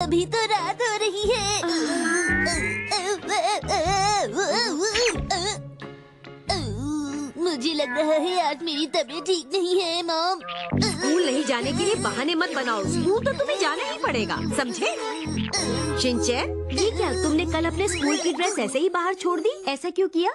अभी तो रात हो रही है। मुझे लग रहा है आज मेरी तबीयत ठीक नहीं है मॉम। स्कूल नहीं जाने के लिए बहाने मत बनाओ। स्कूल तो तुम्हें जाना ही पड़ेगा, समझे? शिनचैन, ये क्या तुमने कल अपने स्कूल की ड्रेस ऐसे ही बाहर छोड़ दी? ऐसा क्यों किया?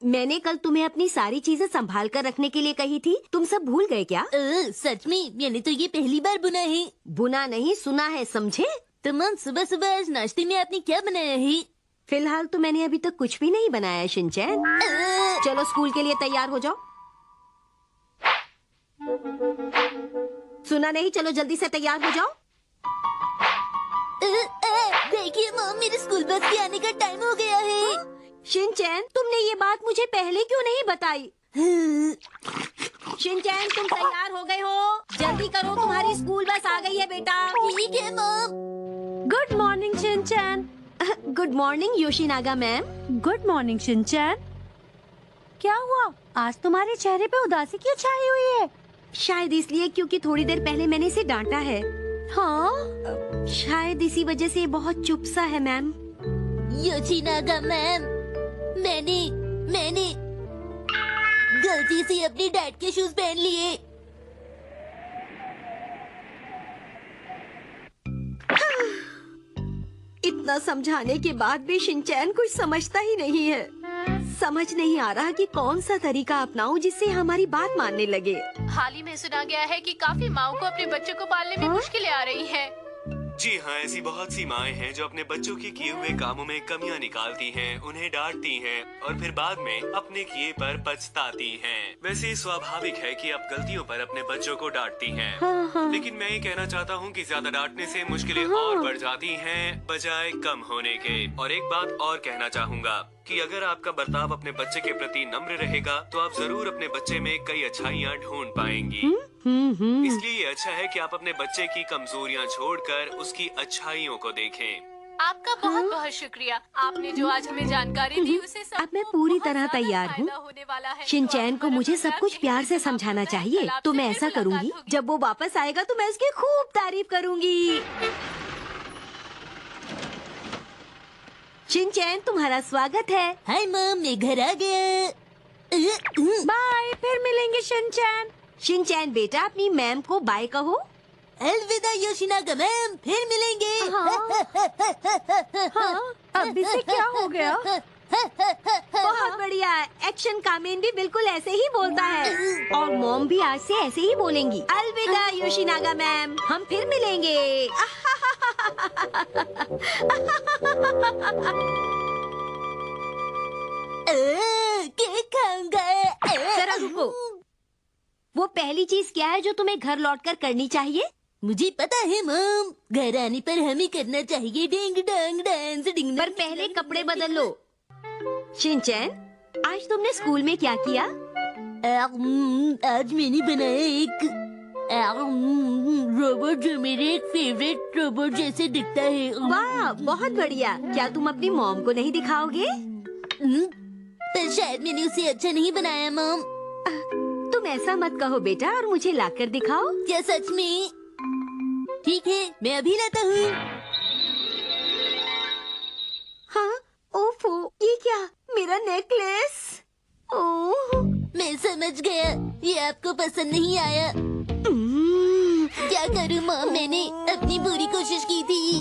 मैंने कल तुम्हें अपनी सारी चीजें संभाल कर रखने के लिए कही थी, तुम सब भूल गए क्या? सच में मैंने तो ये पहली बार बुना है। बुना नहीं, सुना है, समझे? तो मॉम सुबह सुबह आज नाश्ते में आपने क्या बनाया है? फिलहाल तो मैंने अभी तक कुछ भी नहीं बनाया शिनचैन। चलो स्कूल के लिए तैयार हो जाओ। सुना नहीं? चलो जल्दी से तैयार हो जाओ। देखिए मॉम, मेरे स्कूल बस के आने का टाइम हो गया है। शिनचैन, तुमने ये बात मुझे पहले क्यों नहीं बताई? शिनचैन, तुम तैयार हो गए हो? जल्दी करो, तुम्हारी स्कूल बस आ गई है बेटा। ठीक है mom. Good morning Shinchan. Good morning Yoshinaga ma'am. Good morning Shinchan. क्या हुआ? आज तुम्हारे चेहरे पे उदासी क्यों छाई हुई है? शायद इसलिए क्योंकि थोड़ी देर पहले मैंने इसे डांटा है। हाँ, शायद इसी वजह से ये बहुत चुप सा है मैम। योशिनागा मैम, मैंने गलती से अपने डैड के शूज पहन लिए। इतना समझाने के बाद भी शिनचैन कुछ समझता ही नहीं है। समझ नहीं आ रहा कि कौन सा तरीका अपनाऊं जिससे हमारी बात मानने लगे। हाल ही में सुना गया है कि काफी माओं को अपने बच्चों को पालने में मुश्किलें आ रही हैं। जी हाँ, ऐसी बहुत सी माएं हैं जो अपने बच्चों के किए हुए कामों में कमियां निकालती हैं, उन्हें डांटती हैं और फिर बाद में अपने किए पर पछताती हैं। वैसे स्वाभाविक है कि आप गलतियों पर अपने बच्चों को डांटती हैं। लेकिन मैं ये कहना चाहता हूँ कि ज्यादा डांटने से मुश्किलें और बढ़ जाती हैं बजाय कम होने के। और एक बात और कहना चाहूँगा कि अगर आपका बर्ताव अपने बच्चे के प्रति नम्र रहेगा तो आप जरूर अपने बच्चे में कई अच्छाइयाँ ढूंढ पाएंगी। इसलिए ये अच्छा है कि आप अपने बच्चे की कमजोरियां छोड़कर उसकी अच्छाइयों को देखें। आपका बहुत बहुत शुक्रिया। आपने जो आज हमें जानकारी दी उसे अब मैं पूरी तरह तैयार हूँ। शिनचैन को मुझे सब कुछ प्यार से समझाना चाहिए, तो मैं ऐसा करूँगी। जब वो वापस आएगा तो मैं उसकी खूब तारीफ करूँगी। शिनचैन, तुम्हारा स्वागत है। हाय मॉम, मैं घर आ गया। बाय, फिर मिलेंगे शिनचैन। शिनचैन बेटा, अपनी मैम को बाय कहो। अलविदा योशिनागा मैम, फिर मिलेंगे। हाँ, अभी से क्या हो गया? बहुत बढ़िया। एक्शन कामेन भी बिल्कुल ऐसे ही बोलता है और मॉम भी आज से ऐसे ही बोलेंगी। अलविदा योशिनागा मैम, हम फिर मिलेंगे। केक खाऊंगा। जरा रुको। वो पहली चीज क्या है जो तुम्हें घर लौटकर करनी चाहिए? मुझे पता है मॉम, घर आने पर हमें करना चाहिए डिंग डंग डांस डिंग। पर पहले कपड़े बदल लो। शिनचैन, आज तुमने स्कूल में क्या किया? आज मैंने बनाया एक रोबोट जो मेरे एक फेवरेट रोबोट जैसे दिखता है। वाह, बहुत बढ़िया। क्या तुम अपनी मॉम को नहीं दिखाओगे? पर शायद मैंने उसे अच्छा नहीं बनाया मॉम। तुम ऐसा मत कहो बेटा और मुझे लाकर दिखाओ। क्या सच में? ठीक है, मैं अभी लाता हूँ। हाँ, ओफो, ये क्या? मेरा नेकलेस। ओह, मैं समझ गया, ये आपको पसंद नहीं आया। क्या करूँ मॉम, मैंने अपनी पूरी कोशिश की थी।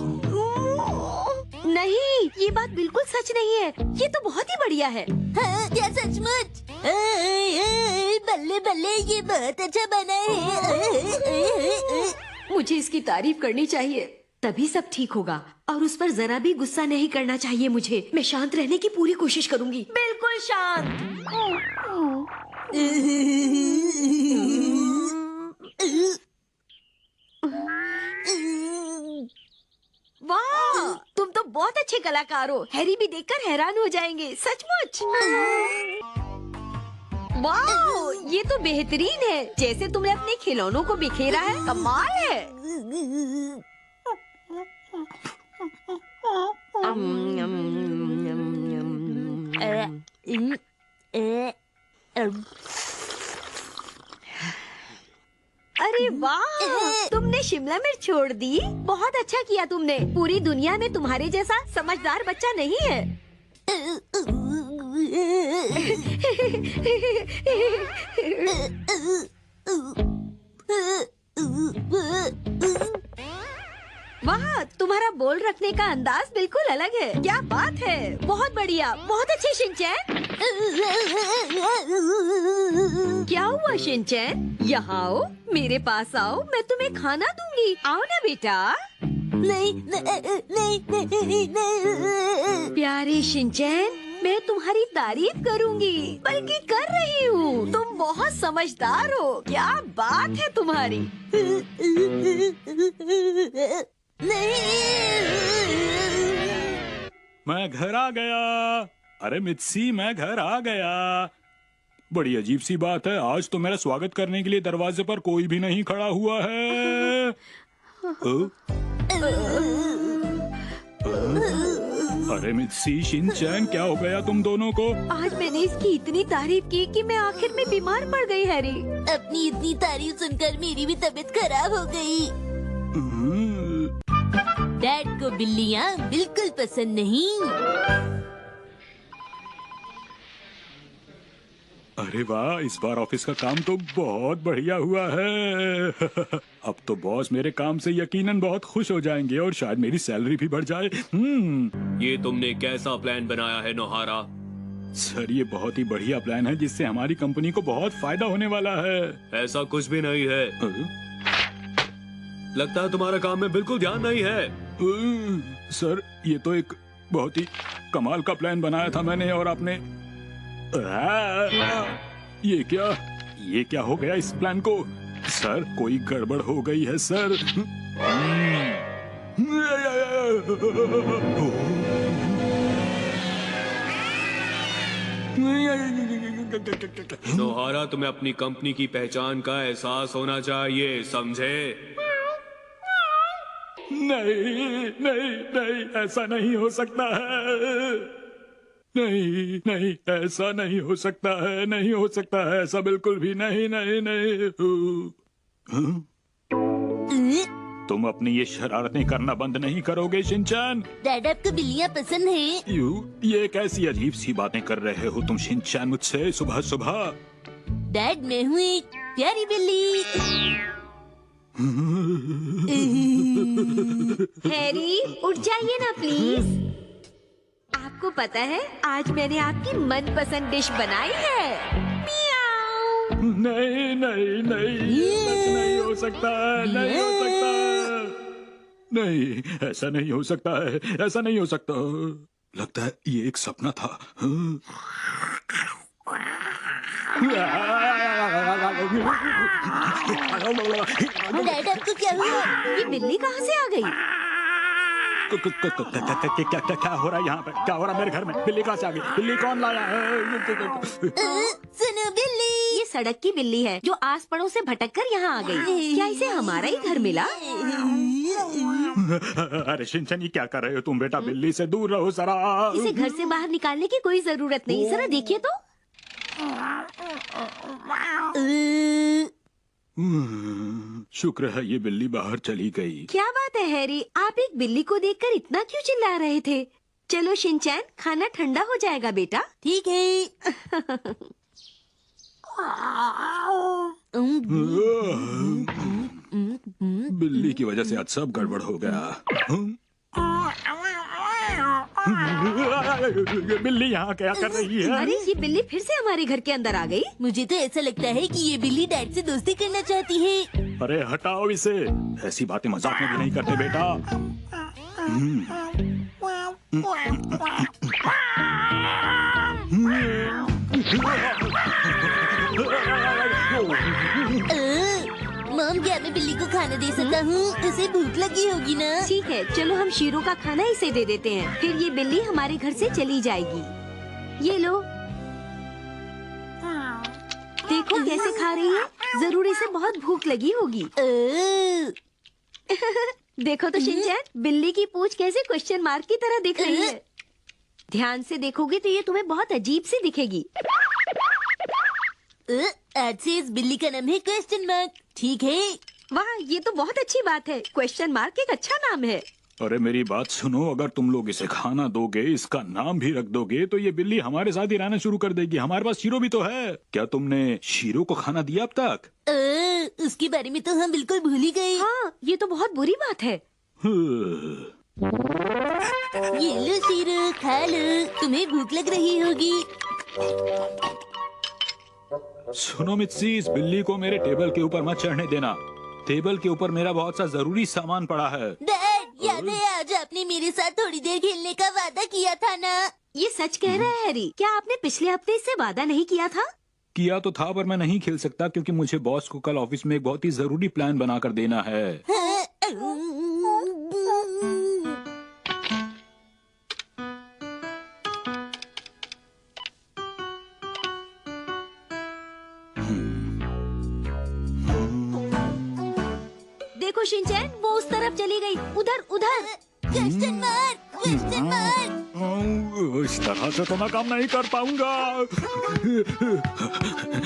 नहीं, ये बात बिल्कुल सच नहीं है। ये तो बहुत ही बढ़िया है। हाँ, क्या सचमुच? बल्ले बल्ले, ये बहुत अच्छा बना है। मुझे इसकी तारीफ करनी चाहिए, तभी सब ठीक होगा। और उस पर जरा भी गुस्सा नहीं करना चाहिए मुझे। मैं शांत रहने की पूरी कोशिश करूंगी। बिल्कुल शांत। वाह, तुम तो बहुत अच्छे कलाकार हो। हैरी भी देखकर हैरान हो जाएंगे, सचमुच। वाह, ये तो बेहतरीन है। जैसे तुमने अपने खिलौनों को बिखेरा है, कमाल है। अरे वाह, तुमने तुमने शिमला मिर्च छोड़ दी। बहुत अच्छा किया तुमने। पूरी दुनिया में तुम्हारे जैसा समझदार बच्चा नहीं है। वाह, तुम्हारा बोल रखने का अंदाज बिल्कुल अलग है। क्या बात है, बहुत बढ़िया, बहुत अच्छे शिनचैन। क्या हुआ शिनचैन? यहाँ आओ, मेरे पास आओ, मैं तुम्हें खाना दूंगी। आओ ना बेटा। नहीं नहीं नहीं नहीं। प्यारे शिनचैन, मैं तुम्हारी तारीफ करूंगी, बल्कि कर रही हूँ। तुम बहुत समझदार हो। क्या बात है तुम्हारी। मैं घर आ गया। अरे मित्सी, मैं घर आ गया। बड़ी अजीब सी बात है, आज तो मेरा स्वागत करने के लिए दरवाजे पर कोई भी नहीं खड़ा हुआ है। अरे मित्सी, शिनचैन, क्या हो गया तुम दोनों को? आज मैंने इसकी इतनी तारीफ की कि मैं आखिर में बीमार पड़ गई हैरी। अपनी इतनी तारीफ सुनकर मेरी भी तबीयत खराब हो गई। डैड को बिल्लियाँ बिल्कुल पसंद नहीं। अरे वाह, इस बार ऑफिस का काम तो बहुत बढ़िया हुआ है। अब तो बॉस मेरे काम से यकीनन बहुत खुश हो जाएंगे और शायद मेरी सैलरी भी बढ़ जाए। ये तुमने कैसा प्लान बनाया है नोहारा? सर, ये बहुत ही बढ़िया प्लान है जिससे हमारी कंपनी को बहुत फायदा होने वाला है। ऐसा कुछ भी नहीं है। लगता है तुम्हारा काम में बिल्कुल ध्यान नहीं है। सर, ये तो एक बहुत ही कमाल का प्लान बनाया था मैंने, और आपने ये क्या हो गया इस प्लान को? सर, कोई गड़बड़ हो गई है सर। नोहारा, तुम्हें अपनी कंपनी की पहचान का एहसास होना चाहिए, समझे? नहीं नहीं नहीं, ऐसा नहीं हो सकता है। नहीं नहीं, ऐसा नहीं हो सकता है, नहीं हो सकता है ऐसा, बिल्कुल भी नहीं नहीं नहीं। तुम अपनी ये शरारतें करना बंद नहीं करोगे शिनचैन? डैड, आपको बिल्लियाँ पसंद है? ये कैसी अजीब सी बातें कर रहे हो तुम शिनचैन मुझसे सुबह सुबह? डैड, मैं हूँ एक प्यारी बिल्ली। हैरी, उठ जाइए ना प्लीज। आपको पता है, आज मैंने आपकी मनपसंद डिश बनाई है। मियाऊ। नहीं नहीं नहीं, सच नहीं हो सकता है, नहीं हो सकता। नहीं, ऐसा नहीं हो सकता है, ऐसा नहीं हो सकता। लगता है ये एक सपना था। डैड, आपको क्या हुआ? ये बिल्ली कहाँ से आ गई? क्या हो रहा है यहाँ पे? क्या हो रहा है मेरे घर में? बिल्ली कहाँ से आ गई? बिल्ली कौन लाया है? सुनो बिल्ली, ये सड़क की बिल्ली है जो आस पड़ोस से भटक कर यहाँ आ गई। क्या इसे हमारा ही घर मिला? अरे शिनचैन, ये क्या कर रहे हो तुम बेटा? बिल्ली से दूर रहो जरा। इसे घर से बाहर निकालने की कोई जरूरत नहीं। जरा देखिए तो। शुक्र है ये बिल्ली बाहर चली गई। क्या बात है हैरी, आप एक बिल्ली को देखकर इतना क्यों चिल्ला रहे थे? चलो शिनचैन, खाना ठंडा हो जाएगा बेटा। ठीक है। बिल्ली की वजह से आज सब गड़बड़ हो गया। ये बिल्ली यहाँ क्या कर रही है? अरे, ये बिल्ली फिर से हमारे घर के अंदर आ गई। मुझे तो ऐसा लगता है कि ये बिल्ली डैड से दोस्ती करना चाहती है। अरे हटाओ इसे, ऐसी बातें मजाक में भी नहीं करते बेटा। मॉम, क्या मैं बिल्ली को खाना दे सकता हूँ? उसे भूख लगी होगी ना? ठीक है, चलो हम शीरो का खाना इसे दे देते हैं, फिर ये बिल्ली हमारे घर से चली जाएगी। ये लो, देखो कैसे खा रही है। जरूर इसे बहुत भूख लगी होगी। देखो तो शिनचैन, बिल्ली की पूंछ कैसे क्वेश्चन मार्क की तरह दिख रही है। ध्यान से देखोगे तो ये तुम्हें बहुत अजीब सी दिखेगी। आज से इस बिल्ली का नाम है क्वेश्चन मार्क। ठीक है, वाह, ये तो बहुत अच्छी बात है। क्वेश्चन मार्क एक अच्छा नाम है। अरे मेरी बात सुनो, अगर तुम लोग इसे खाना दोगे, इसका नाम भी रख दोगे, तो ये बिल्ली हमारे साथ ही रहना शुरू कर देगी। हमारे पास शीरो भी तो है। क्या तुमने शीरो को खाना दिया अब तक? उसके बारे में तो हम बिल्कुल भूल ही गए। हाँ, ये तो बहुत बुरी बात है। ये लो शीरो, खा लो, तुम्हें भूख लग रही होगी। सुनो मित्सी, इस बिल्ली को मेरे टेबल के ऊपर मत चढ़ने देना। टेबल के ऊपर मेरा बहुत सा जरूरी सामान पड़ा है। डैड, याद है आज आपने मेरे साथ थोड़ी देर खेलने का वादा किया था ना? ये सच कह रहा है हैरी। क्या आपने पिछले हफ्ते इससे वादा नहीं किया था? किया तो था, पर मैं नहीं खेल सकता क्योंकि मुझे बॉस को कल ऑफिस में एक बहुत ही जरूरी प्लान बनाकर देना है। देखो शिनचैन, वो उस तरफ चली गई। उधर उधर। Question mark. इस तरह से तो मैं काम नहीं कर पाऊंगा।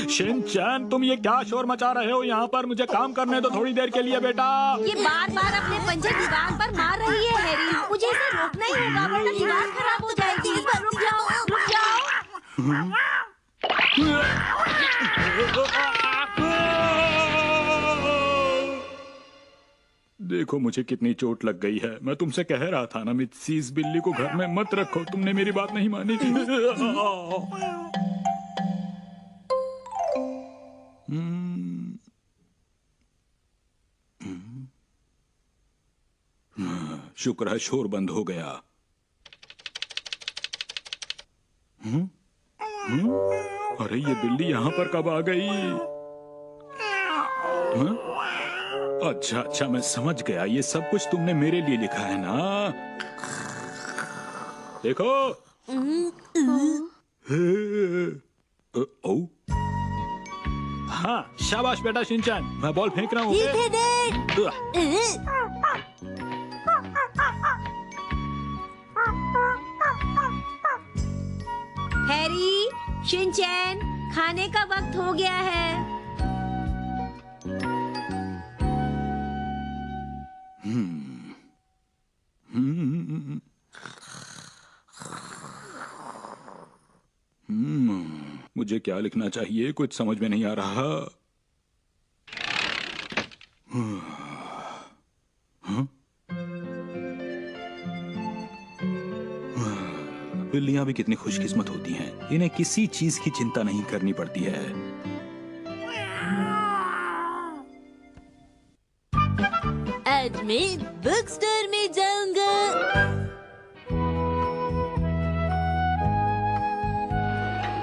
शिनचैन, तुम ये क्या शोर मचा रहे हो यहाँ पर? मुझे काम करने दो थोड़ी देर के लिए बेटा। ये बार बार अपने पंजे दीवार पर मार रही है हैरी। मुझे इसे रोकना ही होगा वरना दीवार खराब हो जाएगी। रुक जाओ, रुक जाओ। देखो मुझे कितनी चोट लग गई है। मैं तुमसे कह रहा था ना मित्सी, इस बिल्ली को घर में मत रखो। तुमने मेरी बात नहीं मानी। शुक्र है शोर बंद हो गया। अरे ये बिल्ली यहाँ पर कब आ गई? अच्छा अच्छा, मैं समझ गया। ये सब कुछ तुमने मेरे लिए लिखा है ना? देखो। ओ, हाँ, शाबाश बेटा शिनचैन, मैं बॉल फेंक रहा हूँ। ठीक है डैड। हैरी, शिनचैन, खाने का वक्त हो गया है। मुझे क्या लिखना चाहिए, कुछ समझ में नहीं आ रहा। बिल्लियां भी कितनी खुशकिस्मत होती हैं। इन्हें किसी चीज की चिंता नहीं करनी पड़ती है। आज मैं बुक स्टोर में जाऊंगा।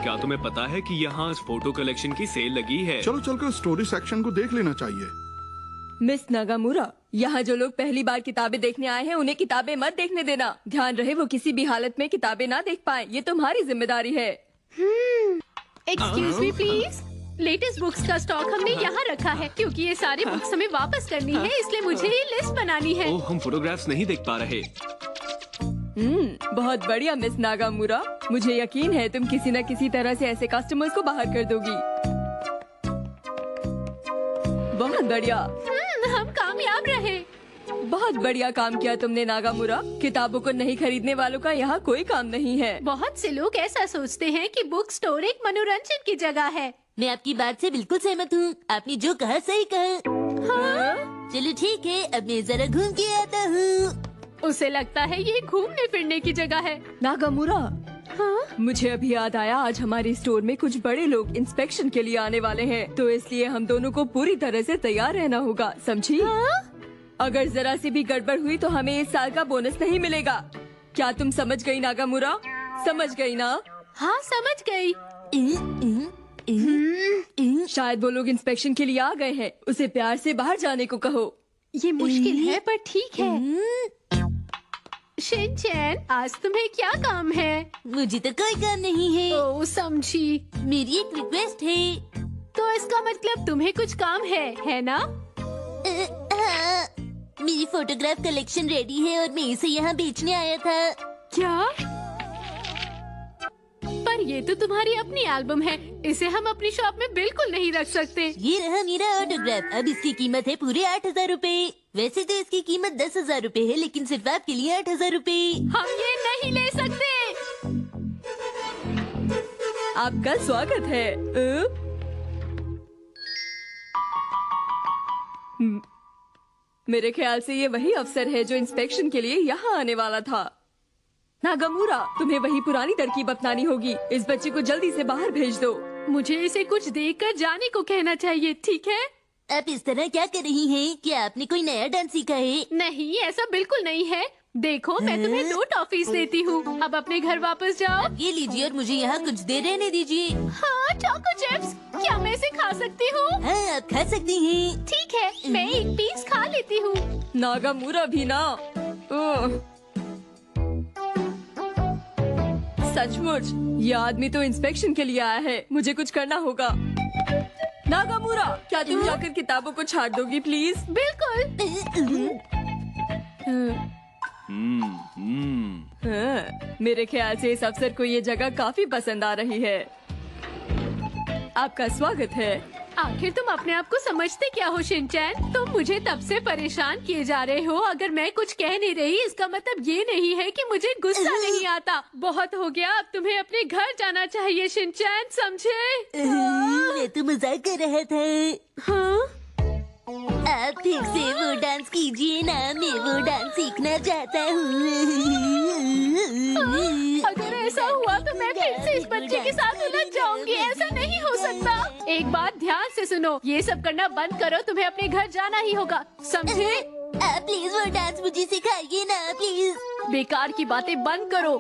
क्या तुम्हें पता है कि यहाँ फोटो कलेक्शन की सेल लगी है? चलो चलकर स्टोरी सेक्शन को देख लेना चाहिए। मिस नागामुरा, यहाँ जो लोग पहली बार किताबें देखने आए हैं उन्हें किताबें मत देखने देना। ध्यान रहे वो किसी भी हालत में किताबें ना देख पाए। ये तुम्हारी जिम्मेदारी है। Excuse me please. Latest books का स्टॉक हमने यहाँ रखा है क्योंकि ये सारी बुक्स हमें वापस करनी है, इसलिए मुझे ये लिस्ट बनानी है। ओह, हम फोटोग्राफ्स नहीं देख पा रहे। बहुत बढ़िया मिस नागामुरा। मुझे यकीन है तुम किसी न किसी तरह से ऐसे कस्टमर्स को बाहर कर दोगी। बहुत बढ़िया। हम कामयाब रहे। बहुत बढ़िया काम किया तुमने नागामुरा। किताबों को नहीं खरीदने वालों का यहाँ कोई काम नहीं है। बहुत से लोग ऐसा सोचते हैं कि बुक स्टोर एक मनोरंजन की जगह है। मैं आपकी बात से बिल्कुल सहमत हूँ। आपने जो कहा सही कहा। हाँ? चलो ठीक है, अब मैं जरा घूम के आता हूँ। उसे लगता है ये घूमने फिरने की जगह है। नागामुरा, हाँ? मुझे अभी याद आया, आज हमारे स्टोर में कुछ बड़े लोग इंस्पेक्शन के लिए आने वाले हैं, तो इसलिए हम दोनों को पूरी तरह से तैयार रहना होगा, समझी? अगर जरा सी भी गड़बड़ हुई तो हमें इस साल का बोनस नहीं मिलेगा। क्या तुम समझ गई नागामुरा? समझ गई ना? हाँ, समझ गई। शायद वो लोग इंस्पेक्शन के लिए आ गए हैं। उसे प्यार से बाहर जाने को कहो। ये मुश्किल है पर ठीक है। शिनचैन, आज तुम्हें क्या काम है? मुझे तो कोई काम नहीं है। ओ समझी। मेरी एक रिक्वेस्ट है। तो इसका मतलब तुम्हें कुछ काम है ना? हाँ, मेरी फोटोग्राफ कलेक्शन रेडी है और मैं इसे यहाँ बेचने आया था। क्या? पर ये तो तुम्हारी अपनी एल्बम है, इसे हम अपनी शॉप में बिल्कुल नहीं रख सकते। ये रहा मेरा ऑटोग्राफ। अब इसकी कीमत है पूरे 8,000 रूपए। वैसे तो इसकी कीमत 10,000 रूपए है, लेकिन सिर्फ आपके लिए 8,000 रूपए। हम ये नहीं ले सकते। आपका स्वागत है। मेरे ख्याल से ये वही अफसर है जो इंस्पेक्शन के लिए यहाँ आने वाला था। नागामुरा, तुम्हें वही पुरानी तरकीब अपनानी होगी। इस बच्चे को जल्दी से बाहर भेज दो। मुझे इसे कुछ देखकर जाने को कहना चाहिए, ठीक है? आप इस तरह क्या कर रही हैं? क्या आपने कोई नया डांस सीखा है? नहीं, ऐसा बिल्कुल नहीं है। देखो, मैं तुम्हें 2 टॉफीज देती हूँ। अब अपने घर वापस जाओ। ये लीजिए और मुझे यहाँ कुछ देर रहने दीजिए। हाँ, चोको चिप्स, क्या मैं इसे खा सकती हूँ? हाँ, आप खा सकती हैं। ठीक है, मैं एक पीस खा लेती हूँ। नागामुरा भी ना। सचमुच, ये आदमी तो इंस्पेक्शन के लिए आया है। मुझे कुछ करना होगा। नागामुरा, क्या तुम जाकर किताबों को छाट दोगी प्लीज? बिल्कुल। मेरे ख्याल से इस अफसर को ये जगह काफी पसंद आ रही है। आपका स्वागत है। आखिर तुम अपने आप को समझते क्या हो शिनचैन? तुम मुझे तब से परेशान किए जा रहे हो। अगर मैं कुछ कह नहीं रही, इसका मतलब ये नहीं है कि मुझे गुस्सा नहीं आता। बहुत हो गया, अब तुम्हें अपने घर जाना चाहिए शिनचैन, समझे? मैं तो मजाक कर रहा था। हाँ? आप ठीक से वो डांस कीजिए ना, मैं वो डांस सीखना चाहता हूँ। अगर ऐसा हुआ तो मैं फिर से इस बच्चे के साथ उलझ जाऊंगी। ऐसा नहीं हो सकता। एक बात ध्यान से सुनो, ये सब करना बंद करो। तुम्हें अपने घर जाना ही होगा, समझे? आप प्लीज वो डांस मुझे सिखाइए ना, प्लीज। बेकार की बातें बंद करो।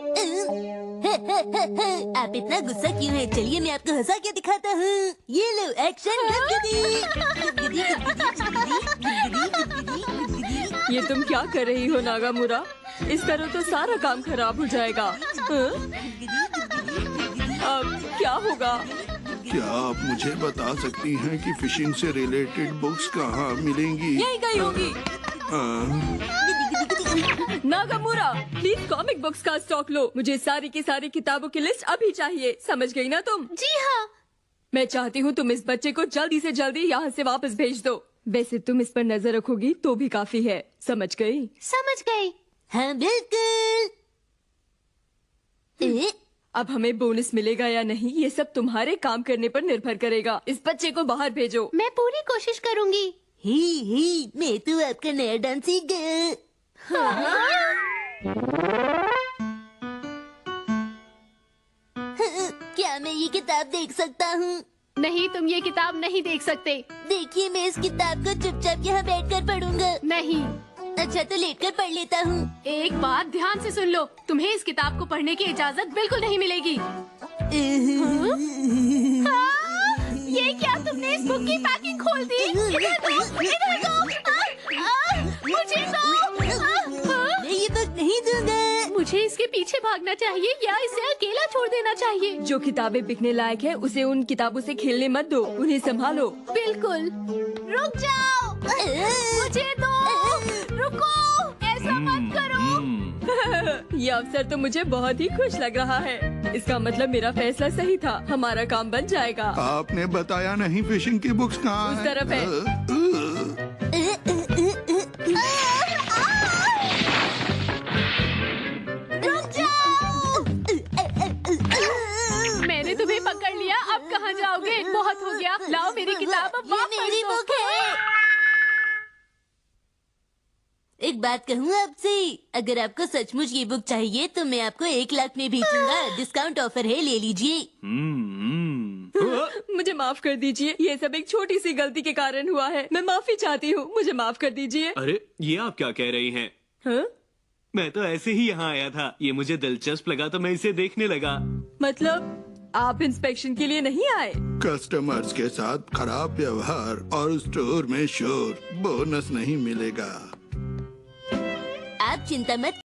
आप इतना गुस्सा क्यों है? चलिए मैं आपको हंसा के दिखाता हूँ। ये लो एक्शन। ये तुम क्या कर रही हो नागामुरा? इस तरह तो सारा काम खराब हो जाएगा। अब क्या होगा? क्या आप मुझे बता सकती हैं कि फिशिंग से रिलेटेड बुक्स कहाँ मिलेंगी? यही गई होगी। नागामुरा, प्लीज कॉमिक बुक्स का स्टॉक लो। मुझे सारी की सारी किताबों की लिस्ट अभी चाहिए। समझ गई ना तुम? जी हाँ। मैं चाहती हूँ तुम इस बच्चे को जल्दी से जल्दी यहाँ से वापस भेज दो। वैसे तुम इस पर नजर रखोगी तो भी काफी है। समझ गई? समझ गई। हाँ बिल्कुल। अब हमें बोनस मिलेगा या नहीं, ये सब तुम्हारे काम करने पर निर्भर करेगा। इस बच्चे को बाहर भेजो। मैं पूरी कोशिश करूंगी। ही, मैं तो आपका नया डांस सीख गया। क्या मैं ये किताब देख सकता हूँ? नहीं, तुम ये किताब नहीं देख सकते। देखिए, मैं इस किताब को चुपचाप यहाँ बैठकर पढ़ूंगा। नहीं। अच्छा तो लेटकर पढ़ लेता हूँ। एक बात ध्यान से सुन लो, तुम्हें इस किताब को पढ़ने की इजाजत बिल्कुल नहीं मिलेगी। ये क्या, तुमने इस बुक की पैकिंग खोल दी? इधर दो, इधर दो। मुझे दो। मैं ये बुक नहीं दूंगा। मुझे इसके पीछे भागना चाहिए या इसे अकेला छोड़ देना चाहिए? जो किताबें बिकने लायक है उसे उन किताबों से खेलने मत दो। उन्हें संभालो। बिल्कुल। रुक जाओ, मुझे दो। रुको, ऐसा मत करो। ये अवसर तो मुझे बहुत ही खुश लग रहा है। इसका मतलब मेरा फैसला सही था। हमारा काम बन जाएगा। आपने बताया नहीं फिशिंग की बुक्स कहाँ उस हैं? तरफ है। रुक जाओ। मैंने तुम्हें पकड़ लिया, अब कहाँ जाओगे? बहुत हो गया, लाओ मेरी किताब अब ये वापस मेरी दो। बुक है। एक बात कहूँ आपसे, अगर आपको सचमुच ये बुक चाहिए तो मैं आपको 1 लाख में बेचूंगा। डिस्काउंट ऑफर है, ले लीजिए। मुझे माफ कर दीजिए, ये सब एक छोटी सी गलती के कारण हुआ है। मैं माफी चाहती हूँ, मुझे माफ कर दीजिए। अरे ये आप क्या कह रही हैं? हाँ? मैं तो ऐसे ही यहाँ आया था, ये मुझे दिलचस्प लगा तो मैं इसे देखने लगा। मतलब आप इंस्पेक्शन के लिए नहीं आए? कस्टमर्स के साथ खराब व्यवहार और स्टोर में शोर, बोनस नहीं मिलेगा। आप चिंता मत